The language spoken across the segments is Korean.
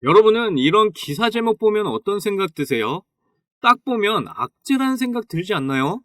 여러분은 이런 기사 제목 보면 어떤 생각 드세요? 딱 보면 악재라는 생각 들지 않나요?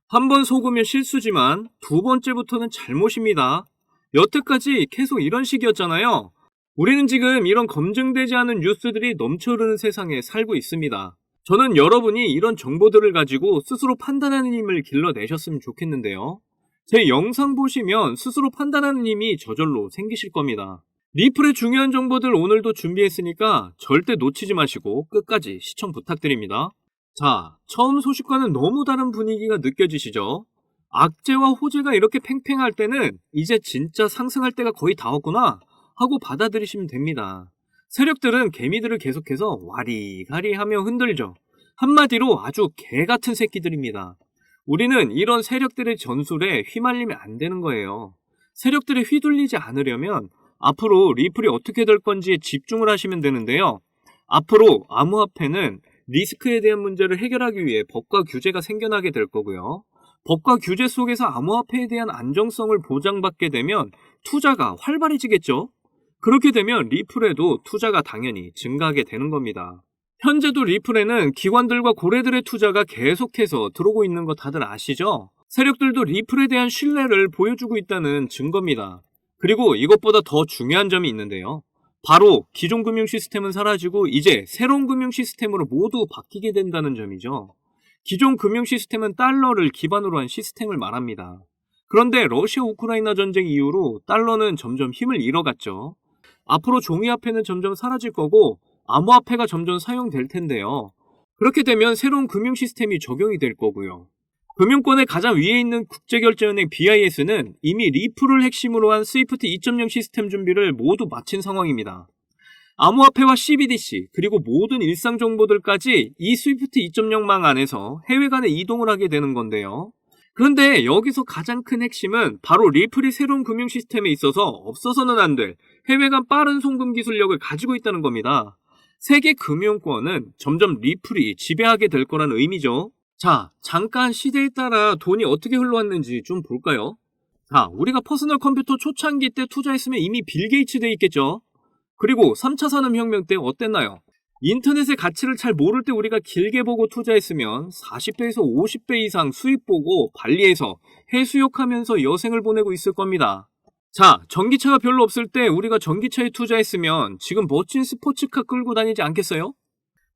한 번 속으면 실수지만 두 번째부터는 잘못입니다. 여태까지 계속 이런 식이었잖아요. 우리는 지금 이런 검증되지 않은 뉴스들이 넘쳐흐르는 세상에 살고 있습니다. 저는 여러분이 이런 정보들을 가지고 스스로 판단하는 힘을 길러내셨으면 좋겠는데요. 제 영상 보시면 스스로 판단하는 힘이 저절로 생기실 겁니다. 리플의 중요한 정보들 오늘도 준비했으니까 절대 놓치지 마시고 끝까지 시청 부탁드립니다. 자, 처음 소식과는 너무 다른 분위기가 느껴지시죠? 악재와 호재가 이렇게 팽팽할 때는 이제 진짜 상승할 때가 거의 다 왔구나 하고 받아들이시면 됩니다. 세력들은 개미들을 계속해서 와리가리 하며 흔들죠. 한마디로 아주 개같은 새끼들입니다. 우리는 이런 세력들의 전술에 휘말리면 안 되는 거예요. 세력들에 휘둘리지 않으려면 앞으로 리플이 어떻게 될 건지에 집중을 하시면 되는데요. 앞으로 암호화폐는 리스크에 대한 문제를 해결하기 위해 법과 규제가 생겨나게 될 거고요. 법과 규제 속에서 암호화폐에 대한 안정성을 보장받게 되면 투자가 활발해지겠죠. 그렇게 되면 리플에도 투자가 당연히 증가하게 되는 겁니다. 현재도 리플에는 기관들과 고래들의 투자가 계속해서 들어오고 있는 거 다들 아시죠? 세력들도 리플에 대한 신뢰를 보여주고 있다는 증거입니다. 그리고 이것보다 더 중요한 점이 있는데요. 바로 기존 금융 시스템은 사라지고 이제 새로운 금융 시스템으로 모두 바뀌게 된다는 점이죠. 기존 금융 시스템은 달러를 기반으로 한 시스템을 말합니다. 그런데 러시아 우크라이나 전쟁 이후로 달러는 점점 힘을 잃어갔죠. 앞으로 종이화폐는 점점 사라질 거고 암호화폐가 점점 사용될 텐데요. 그렇게 되면 새로운 금융 시스템이 적용이 될 거고요. 금융권의 가장 위에 있는 국제결제은행 BIS는 이미 리플을 핵심으로 한 스위프트 2.0 시스템 준비를 모두 마친 상황입니다. 암호화폐와 CBDC 그리고 모든 일상 정보들까지 이 스위프트 2.0망 안에서 해외 간에 이동을 하게 되는 건데요. 그런데 여기서 가장 큰 핵심은 바로 리플이 새로운 금융 시스템에 있어서 없어서는 안 될 해외 간 빠른 송금 기술력을 가지고 있다는 겁니다. 세계 금융권은 점점 리플이 지배하게 될 거라는 의미죠. 자, 잠깐 시대에 따라 돈이 어떻게 흘러왔는지 좀 볼까요? 자, 우리가 퍼스널 컴퓨터 초창기 때 투자했으면 이미 빌 게이츠 돼 있겠죠? 그리고 3차 산업혁명 때 어땠나요? 인터넷의 가치를 잘 모를 때 우리가 길게 보고 투자했으면 40배에서 50배 이상 수익 보고 발리에서 해수욕하면서 여생을 보내고 있을 겁니다. 자, 전기차가 별로 없을 때 우리가 전기차에 투자했으면 지금 멋진 스포츠카 끌고 다니지 않겠어요?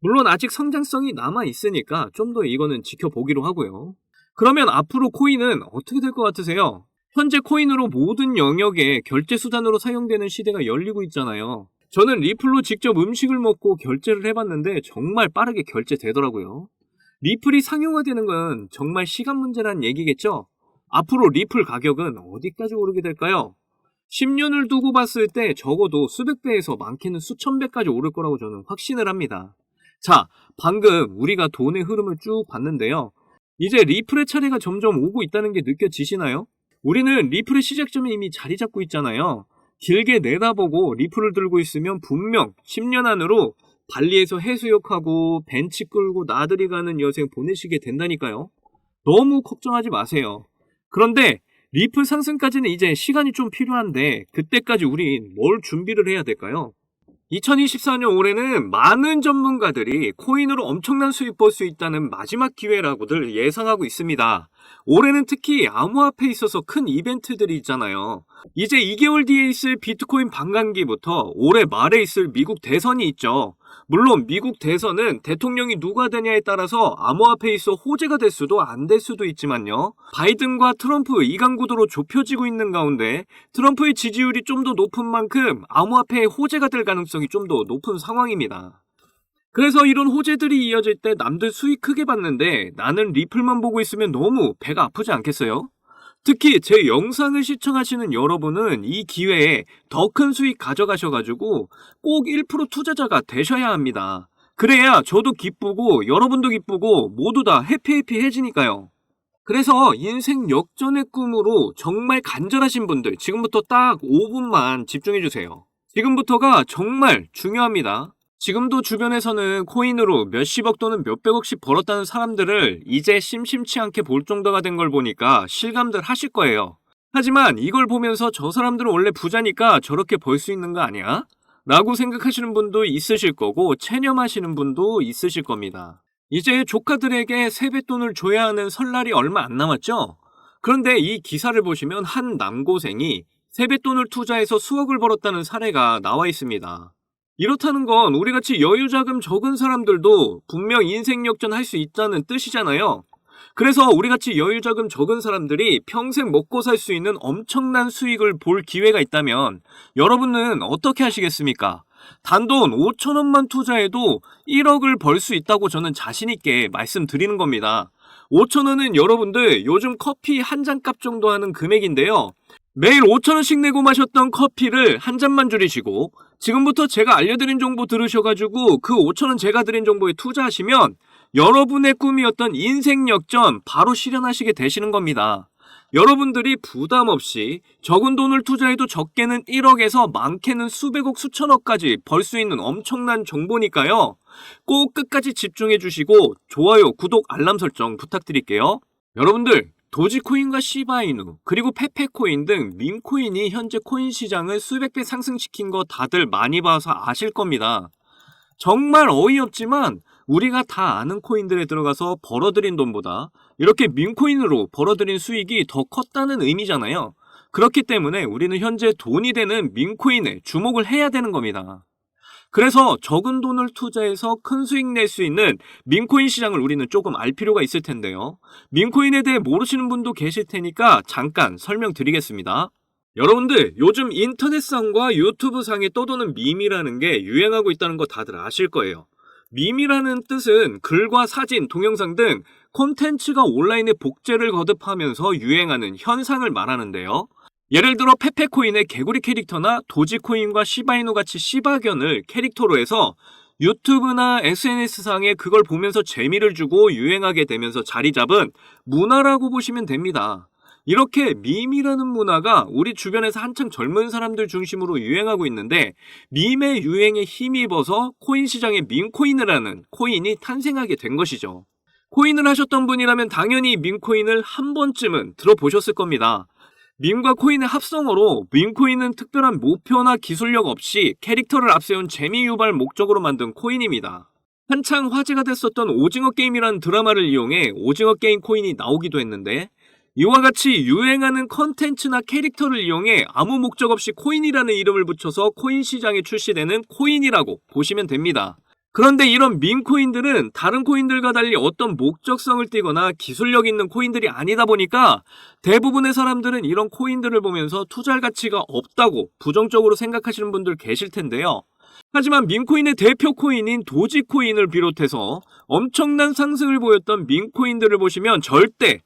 물론 아직 성장성이 남아있으니까 좀 더 이거는 지켜보기로 하고요. 그러면 앞으로 코인은 어떻게 될 것 같으세요? 현재 코인으로 모든 영역에 결제 수단으로 사용되는 시대가 열리고 있잖아요. 저는 리플로 직접 음식을 먹고 결제를 해봤는데 정말 빠르게 결제되더라고요. 리플이 상용화되는 건 정말 시간 문제란 얘기겠죠? 앞으로 리플 가격은 어디까지 오르게 될까요? 10년을 두고 봤을 때 적어도 수백 배에서 많게는 수천 배까지 오를 거라고 저는 확신을 합니다. 자, 방금 우리가 돈의 흐름을 쭉 봤는데요. 이제 리플의 차례가 점점 오고 있다는 게 느껴지시나요? 우리는 리플의 시작점에 이미 자리 잡고 있잖아요. 길게 내다보고 리플을 들고 있으면 분명 10년 안으로 발리에서 해수욕하고 벤치 끌고 나들이 가는 여생 보내시게 된다니까요. 너무 걱정하지 마세요. 그런데 리플 상승까지는 이제 시간이 좀 필요한데 그때까지 우린 뭘 준비를 해야 될까요? 2024년 올해는 많은 전문가들이 코인으로 엄청난 수익 벌 수 있다는 마지막 기회라고들 예상하고 있습니다. 올해는 특히 암호화폐에 있어서 큰 이벤트들이 있잖아요. 이제 2개월 뒤에 있을 비트코인 반감기부터 올해 말에 있을 미국 대선이 있죠. 물론 미국 대선은 대통령이 누가 되냐에 따라서 암호화폐에 있어 호재가 될 수도 안 될 수도 있지만요. 바이든과 트럼프 이강 구도로 좁혀지고 있는 가운데 트럼프의 지지율이 좀 더 높은 만큼 암호화폐의 호재가 될 가능성이 좀 더 높은 상황입니다. 그래서 이런 호재들이 이어질 때 남들 수익 크게 봤는데 나는 리플만 보고 있으면 너무 배가 아프지 않겠어요? 특히 제 영상을 시청하시는 여러분은 이 기회에 더 큰 수익 가져가셔가지고 꼭 1% 투자자가 되셔야 합니다. 그래야 저도 기쁘고 여러분도 기쁘고 모두 다 해피해지니까요. 그래서 인생 역전의 꿈으로 정말 간절하신 분들 지금부터 딱 5분만 집중해주세요. 지금부터가 정말 중요합니다. 지금도 주변에서는 코인으로 몇십억 또는 몇백억씩 벌었다는 사람들을 이제 심심치 않게 볼 정도가 된 걸 보니까 실감들 하실 거예요. 하지만 이걸 보면서 저 사람들은 원래 부자니까 저렇게 벌 수 있는 거 아니야? 라고 생각하시는 분도 있으실 거고 체념하시는 분도 있으실 겁니다. 이제 조카들에게 세뱃돈을 줘야 하는 설날이 얼마 안 남았죠? 그런데 이 기사를 보시면 한 남고생이 세뱃돈을 투자해서 수억을 벌었다는 사례가 나와 있습니다. 이렇다는 건 우리같이 여유자금 적은 사람들도 분명 인생 역전할 수 있다는 뜻이잖아요. 그래서 우리같이 여유자금 적은 사람들이 평생 먹고 살 수 있는 엄청난 수익을 볼 기회가 있다면 여러분은 어떻게 하시겠습니까? 단돈 5천 원만 투자해도 1억을 벌 수 있다고 저는 자신있게 말씀드리는 겁니다. 5천 원은 여러분들 요즘 커피 한 잔 값 정도 하는 금액인데요. 매일 5천 원씩 내고 마셨던 커피를 한 잔만 줄이시고 지금부터 제가 알려드린 정보 들으셔가지고 그 5천 원 제가 드린 정보에 투자하시면 여러분의 꿈이었던 인생 역전 바로 실현하시게 되시는 겁니다. 여러분들이 부담 없이 적은 돈을 투자해도 적게는 1억에서 많게는 수백억 수천억까지 벌 수 있는 엄청난 정보니까요. 꼭 끝까지 집중해 주시고 좋아요, 구독, 알람 설정 부탁드릴게요. 여러분들 도지코인과 시바이누 그리고 페페코인 등 밈코인이 현재 코인 시장을 수백 배 상승시킨 거 다들 많이 봐서 아실 겁니다. 정말 어이없지만 우리가 다 아는 코인들에 들어가서 벌어들인 돈보다 이렇게 밈코인으로 벌어들인 수익이 더 컸다는 의미잖아요. 그렇기 때문에 우리는 현재 돈이 되는 밈코인에 주목을 해야 되는 겁니다. 그래서 적은 돈을 투자해서 큰 수익 낼 수 있는 밈코인 시장을 우리는 조금 알 필요가 있을 텐데요. 밈코인에 대해 모르시는 분도 계실 테니까 잠깐 설명드리겠습니다. 여러분들 요즘 인터넷상과 유튜브상에 떠도는 밈이라는 게 유행하고 있다는 거 다들 아실 거예요. 밈이라는 뜻은 글과 사진, 동영상 등 콘텐츠가 온라인에 복제를 거듭하면서 유행하는 현상을 말하는데요. 예를 들어 페페코인의 개구리 캐릭터나 도지코인과 시바이누 같이 시바견을 캐릭터로 해서 유튜브나 SNS상에 그걸 보면서 재미를 주고 유행하게 되면서 자리 잡은 문화라고 보시면 됩니다. 이렇게 밈이라는 문화가 우리 주변에서 한창 젊은 사람들 중심으로 유행하고 있는데 밈의 유행에 힘입어서 코인 시장에 밈코인이라는 코인이 탄생하게 된 것이죠. 코인을 하셨던 분이라면 당연히 밈코인을 한 번쯤은 들어보셨을 겁니다. 밈과 코인의 합성어로 밈코인은 특별한 목표나 기술력 없이 캐릭터를 앞세운 재미 유발 목적으로 만든 코인입니다. 한창 화제가 됐었던 오징어 게임이라는 드라마를 이용해 오징어 게임 코인이 나오기도 했는데 이와 같이 유행하는 컨텐츠나 캐릭터를 이용해 아무 목적 없이 코인이라는 이름을 붙여서 코인 시장에 출시되는 코인이라고 보시면 됩니다. 그런데 이런 밈코인들은 다른 코인들과 달리 어떤 목적성을 띠거나 기술력 있는 코인들이 아니다 보니까 대부분의 사람들은 이런 코인들을 보면서 투자할 가치가 없다고 부정적으로 생각하시는 분들 계실 텐데요. 하지만 밈코인의 대표 코인인 도지코인을 비롯해서 엄청난 상승을 보였던 밈코인들을 보시면 절대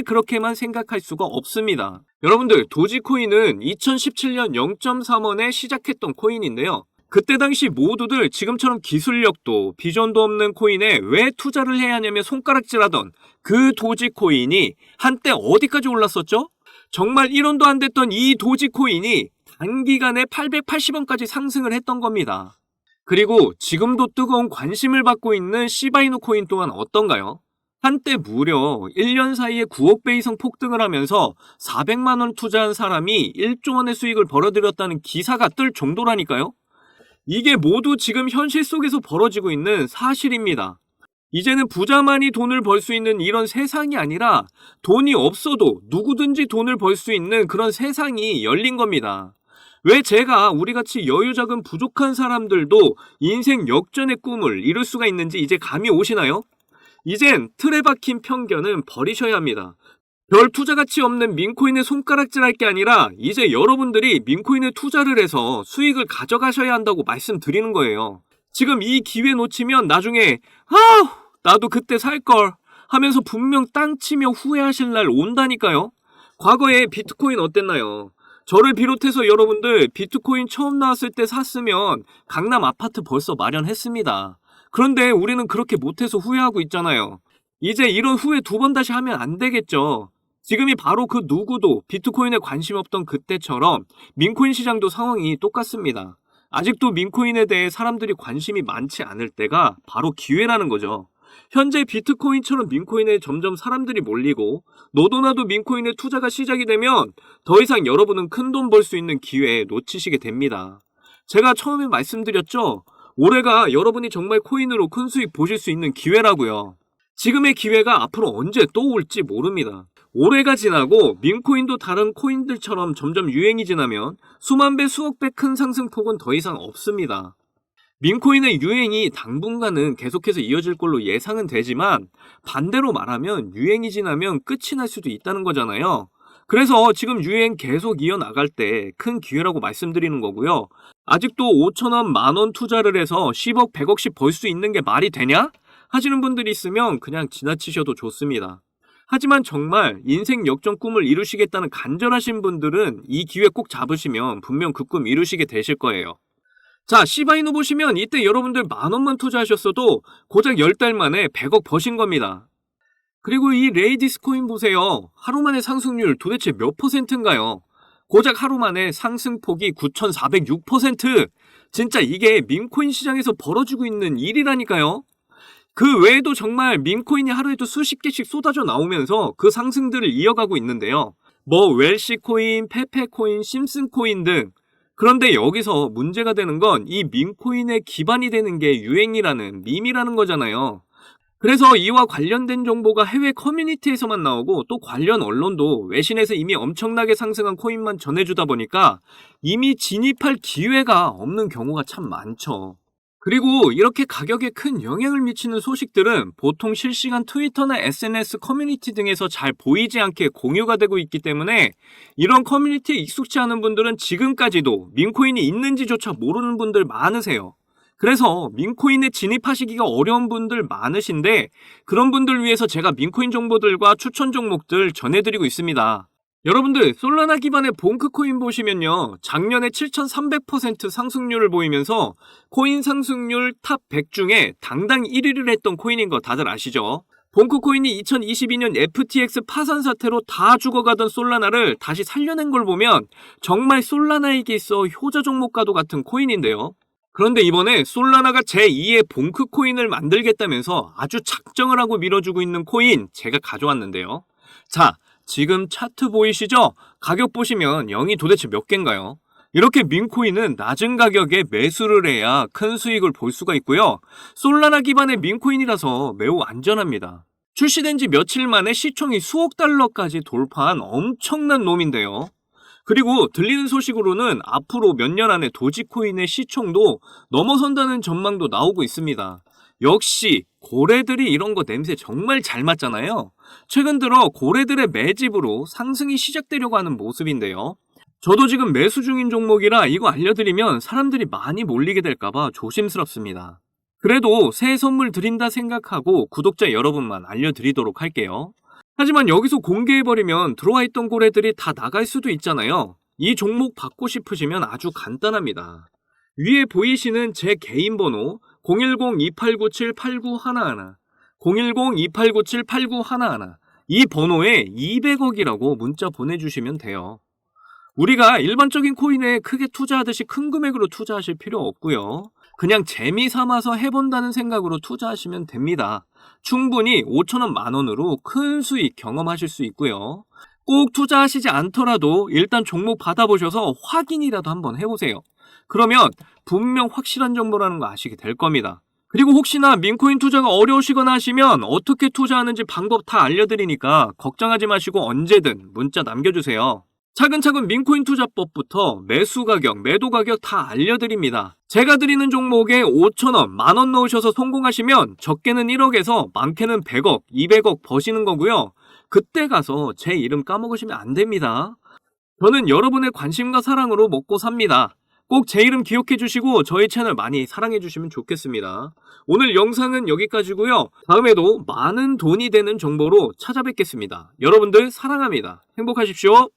그렇게만 생각할 수가 없습니다. 여러분들 도지코인은 2017년 0.3원에 시작했던 코인인데요. 그때 당시 모두들 지금처럼 기술력도 비전도 없는 코인에 왜 투자를 해야 하냐며 손가락질하던 그 도지코인이 한때 어디까지 올랐었죠? 정말 1원도 안 됐던 이 도지코인이 단기간에 880원까지 상승을 했던 겁니다. 그리고 지금도 뜨거운 관심을 받고 있는 시바이누 코인 또한 어떤가요? 한때 무려 1년 사이에 9억 배 이상 폭등을 하면서 400만 원 투자한 사람이 1조 원의 수익을 벌어들였다는 기사가 뜰 정도라니까요? 이게 모두 지금 현실 속에서 벌어지고 있는 사실입니다. 이제는 부자만이 돈을 벌 수 있는 이런 세상이 아니라 돈이 없어도 누구든지 돈을 벌 수 있는 그런 세상이 열린 겁니다. 왜 제가 우리같이 여유자금 부족한 사람들도 인생 역전의 꿈을 이룰 수가 있는지 이제 감이 오시나요? 이젠 틀에 박힌 편견은 버리셔야 합니다. 별 투자 가치 없는 밈코인에 손가락질할 게 아니라 이제 여러분들이 밈코인에 투자를 해서 수익을 가져가셔야 한다고 말씀드리는 거예요. 지금 이 기회 놓치면 나중에 나도 그때 살걸 하면서 분명 땅 치며 후회하실 날 온다니까요. 과거에 비트코인 어땠나요? 저를 비롯해서 여러분들 비트코인 처음 나왔을 때 샀으면 강남 아파트 벌써 마련했습니다. 그런데 우리는 그렇게 못해서 후회하고 있잖아요. 이제 이런 후회 두 번 다시 하면 안 되겠죠. 지금이 바로 그 누구도 비트코인에 관심 없던 그때처럼 밈코인 시장도 상황이 똑같습니다. 아직도 밈코인에 대해 사람들이 관심이 많지 않을 때가 바로 기회라는 거죠. 현재 비트코인처럼 밈코인에 점점 사람들이 몰리고 너도 나도 밈코인에 투자가 시작이 되면 더 이상 여러분은 큰 돈 벌 수 있는 기회 놓치시게 됩니다. 제가 처음에 말씀드렸죠? 올해가 여러분이 정말 코인으로 큰 수익 보실 수 있는 기회라고요. 지금의 기회가 앞으로 언제 또 올지 모릅니다. 올해가 지나고 민코인도 다른 코인들처럼 점점 유행이 지나면 수만 배, 수억 배 큰 상승폭은 더 이상 없습니다. 민코인의 유행이 당분간은 계속해서 이어질 걸로 예상은 되지만 반대로 말하면 유행이 지나면 끝이 날 수도 있다는 거잖아요. 그래서 지금 유행 계속 이어나갈 때 큰 기회라고 말씀드리는 거고요. 아직도 5천원, 만원 투자를 해서 10억, 100억씩 벌 수 있는 게 말이 되냐? 하시는 분들이 있으면 그냥 지나치셔도 좋습니다. 하지만 정말 인생 역전 꿈을 이루시겠다는 간절하신 분들은 이 기회 꼭 잡으시면 분명 그 꿈 이루시게 되실 거예요. 자, 시바이누 보시면 이때 여러분들 만원만 투자하셨어도 고작 10달 만에 100억 버신 겁니다. 그리고 이 레이디스 코인 보세요. 하루 만에 상승률 도대체 몇 %인가요? 고작 하루 만에 상승폭이 9,406%! 진짜 이게 민코인 시장에서 벌어지고 있는 일이라니까요. 그 외에도 정말 민코인이 하루에도 수십 개씩 쏟아져 나오면서 그 상승들을 이어가고 있는데요. 뭐 웰시코인, 페페코인, 심슨코인 등. 그런데 여기서 문제가 되는 건 이 민코인의 기반이 되는 게 유행이라는 밈이라는 거잖아요. 그래서 이와 관련된 정보가 해외 커뮤니티에서만 나오고 또 관련 언론도 외신에서 이미 엄청나게 상승한 코인만 전해주다 보니까 이미 진입할 기회가 없는 경우가 참 많죠. 그리고 이렇게 가격에 큰 영향을 미치는 소식들은 보통 실시간 트위터나 SNS 커뮤니티 등에서 잘 보이지 않게 공유가 되고 있기 때문에 이런 커뮤니티에 익숙치 않은 분들은 지금까지도 민코인이 있는지조차 모르는 분들 많으세요. 그래서 민코인에 진입하시기가 어려운 분들 많으신데 그런 분들 위해서 제가 민코인 정보들과 추천 종목들 전해드리고 있습니다. 여러분들 솔라나 기반의 봉크코인 보시면요. 작년에 7,300% 상승률을 보이면서 코인 상승률 탑 100 중에 당당 1위를 했던 코인인 거 다들 아시죠? 봉크코인이 2022년 FTX 파산 사태로 다 죽어가던 솔라나를 다시 살려낸 걸 보면 정말 솔라나에게 있어 효자 종목과도 같은 코인인데요. 그런데 이번에 솔라나가 제2의 봉크코인을 만들겠다면서 아주 작정을 하고 밀어주고 있는 코인 제가 가져왔는데요. 자, 지금 차트 보이시죠? 가격 보시면 0이 도대체 몇 개인가요? 이렇게 민코인은 낮은 가격에 매수를 해야 큰 수익을 볼 수가 있고요. 솔라나 기반의 민코인이라서 매우 안전합니다. 출시된 지 며칠 만에 시총이 수억 달러까지 돌파한 엄청난 놈인데요. 그리고 들리는 소식으로는 앞으로 몇 년 안에 도지코인의 시총도 넘어선다는 전망도 나오고 있습니다. 역시 고래들이 이런 거 냄새 정말 잘 맡잖아요. 최근 들어 고래들의 매집으로 상승이 시작되려고 하는 모습인데요. 저도 지금 매수 중인 종목이라 이거 알려드리면 사람들이 많이 몰리게 될까봐 조심스럽습니다. 그래도 새해 선물 드린다 생각하고 구독자 여러분만 알려드리도록 할게요. 하지만 여기서 공개해버리면 들어와 있던 고래들이 다 나갈 수도 있잖아요. 이 종목 받고 싶으시면 아주 간단합니다. 위에 보이시는 제 개인 번호 010-2897-8911 010-2897-8911 이 번호에 200억이라고 문자 보내주시면 돼요. 우리가 일반적인 코인에 크게 투자하듯이 큰 금액으로 투자하실 필요 없고요. 그냥 재미 삼아서 해본다는 생각으로 투자하시면 됩니다. 충분히 5천원 만원으로 큰 수익 경험하실 수 있고요. 꼭 투자하시지 않더라도 일단 종목 받아보셔서 확인이라도 한번 해보세요. 그러면 분명 확실한 정보라는 거 아시게 될 겁니다. 그리고 혹시나 민코인 투자가 어려우시거나 하시면 어떻게 투자하는지 방법 다 알려드리니까 걱정하지 마시고 언제든 문자 남겨주세요. 차근차근 민코인 투자법부터 매수 가격, 매도 가격 다 알려드립니다. 제가 드리는 종목에 5천원, 만원 넣으셔서 성공하시면 적게는 1억에서 많게는 100억, 200억 버시는 거고요. 그때 가서 제 이름 까먹으시면 안 됩니다. 저는 여러분의 관심과 사랑으로 먹고 삽니다. 꼭 제 이름 기억해 주시고 저희 채널 많이 사랑해 주시면 좋겠습니다. 오늘 영상은 여기까지고요. 다음에도 많은 돈이 되는 정보로 찾아뵙겠습니다. 여러분들 사랑합니다. 행복하십시오.